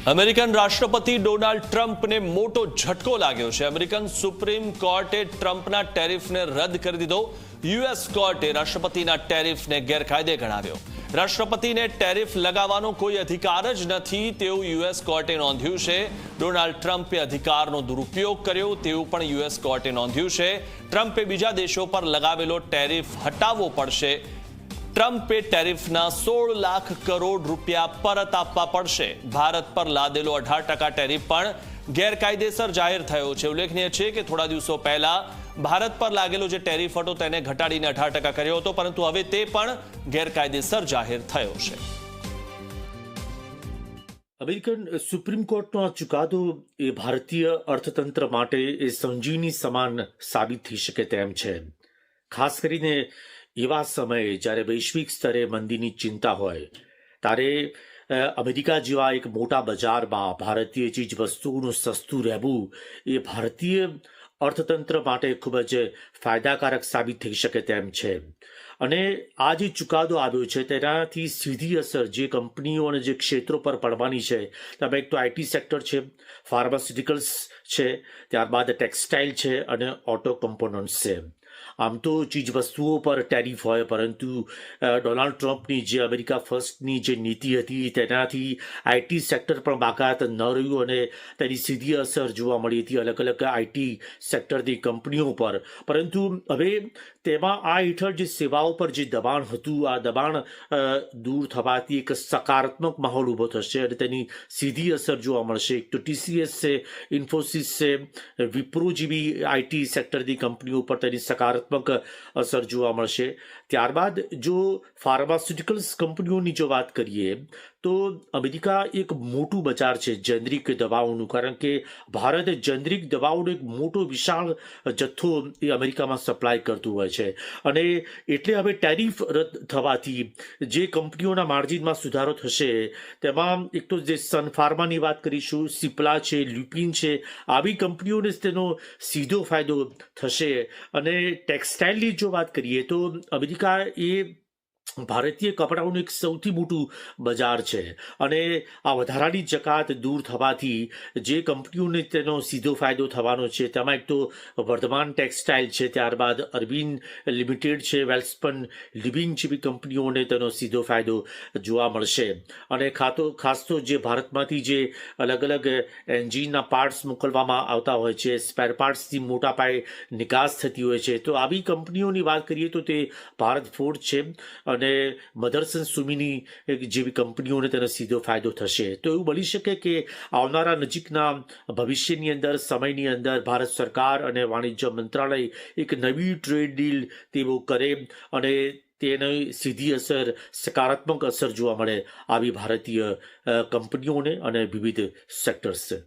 American રાષ્ટ્રપતિ Donald ટ્રમ્પને મોટો ઝટકો લાગ્યો છે। અમેરિકન સુપ્રીમ કોર્ટે ટ્રમ્પના ટેરિફને રદ કરી દીધો। યુએસ કોર્ટે રાષ્ટ્રપતિના ટેરિફને ગેરકાયદે ગણાવ્યો। રાષ્ટ્રપતિને ટેરિફ લગાવવાનો કોઈ અધિકાર જ નથી તેવું યુએસ કોર્ટે નોંધ્યું છે। ડોનાલ્ડ ટ્રમ્પે અધિકારનો દુરુપયોગ કર્યો તેવું પણ યુએસ કોર્ટે નોંધ્યું છે। ટ્રમ્પે બીજા દેશો પર લગાવેલો ટેરિફ હટાવવો પડશે। ટ્રમ્પે ટેરિફના 16 લાખ કરોડ રૂપિયા પરત આપવા પડશે। ભારત પર લાદેલો 18% ટેરિફ પણ ગેરકાયદેસર જાહેર થયો છે। ઉલ્લેખનીય છે કે થોડા દિવસો પહેલા ભારત પર લાગેલો જે ટેરિફ હતો તેને ઘટાડીને 18% કર્યો હતો, પરંતુ હવે તે પણ ગેરકાયદેસર જાહેર થયો છે। અમેરિકન સુપ્રીમ કોર્ટનો આ ચુકાદો એ ભારતીય અર્થતંત્ર માટે એ સંજીવની સમાન સાબિત થઈ શકે તેમ છે। ખાસ કરીને એવા સમયે જ્યારે વૈશ્વિક સ્તરે મંદીની ચિંતા હોય ત્યારે અમેરિકા જેવા એક મોટા બજારમાં ભારતીય ચીજ વસ્તુઓનું સસ્તું રહેવું એ ભારતીય અર્થતંત્ર માટે ખૂબ જ ફાયદાકારક સાબિત થઈ શકે તેમ છે। અને આ જે ચુકાદો આવ્યો છે તેનાથી સીધી અસર જે કંપનીઓ અને જે ક્ષેત્રો પર પડવાની છે તેમાં એક તો આઈટી સેક્ટર છે, ફાર્માસ્યુટિકલ્સ છે, ત્યારબાદ ટેક્સટાઇલ છે અને ઓટો કમ્પોનન્ટ્સ છે। આમ તો ચીજ વસ્તુઓ પર ટેરિફ હોય, પરંતુ ડોનાલ્ડ ટ્રમ્પની જે અમેરિકા ફર્સ્ટની જે નીતિ હતી તેનાથી આઈટી સેક્ટર પણ બાકાત ન રહ્યું અને તેની સીધી અસર જોવા મળી હતી અલગ અલગ આઈટી સેક્ટરની કંપનીઓ પર। પરંતુ હવે તેમાં આ હેઠળ જે સેવાઓ પર જે દબાણ હતું આ દબાણ દૂર થવાથી એક સકારાત્મક માહોલ ઊભો થશે અને તેની સીધી અસર જોવા મળશે। એક તો ટીસીએસ છે, ઇન્ફોસિસ છે, વિપ્રો જેવી આઈટી સેક્ટરની કંપનીઓ પર તેની સકારાત્મક અસર જોવા મળશે। ત્યારબાદ જો ફાર્માસ્યુટિકલ્સ કંપનીઓની જો વાત કરીએ તો અમેરિકા એક મોટું બજાર છે જેનરિક દવાઓનું, કારણ કે ભારત જેનરિક દવાઓનો એક મોટો વિશાળ જથ્થો એ અમેરિકામાં સપ્લાય કરતું હોય છે અને એટલે હવે ટેરિફ રદ થવાથી જે કંપનીઓના માર્જિનમાં સુધારો થશે તેમાં એક તો જે સન ફાર્માની વાત કરીશું, સિપ્લા છે, લ્યુપિન છે, આવી કંપનીઓને તેનો સીધો ફાયદો થશે। અને ટેક્સટાઇલની જો વાત કરીએ તો અમેરિકા એ ભારતીય કપડાઓનું એક સૌથી મોટું બજાર છે અને આ વધારાની જકાત દૂર થવાથી જે કંપનીઓને તેનો સીધો ફાયદો થવાનો છે તેમાં એક તો વર્ધમાન ટેક્સટાઇલ છે, ત્યારબાદ અરવિંદ લિમિટેડ છે, વેલ્સપન લિવિંગ જેવી કંપનીઓને તેનો સીધો ફાયદો જોવા મળશે। અને ખાસ તો જે ભારતમાંથી જે અલગ અલગ એન્જિનના પાર્ટ્સ મોકલવામાં આવતા હોય છે, સ્પેર પાર્ટ્સથી મોટા પાયે નિકાસ થતી હોય છે, તો આવી કંપનીઓની વાત કરીએ તો તે ભારત ફોર્જ છે અને મધરસન સુમીની જેવી કંપનીઓને તેનો સીધો ફાયદો થશે। તો એવું બની શકે કે આવનારા નજીકના ભવિષ્યની અંદર સમયની અંદર ભારત સરકાર અને વાણિજ્ય મંત્રાલય એક નવી ટ્રેડ ડીલ તેઓ કરે અને તેની સીધી અસર સકારાત્મક અસર જોવા મળે આવી ભારતીય કંપનીઓને અને વિવિધ સેક્ટર્સ છે।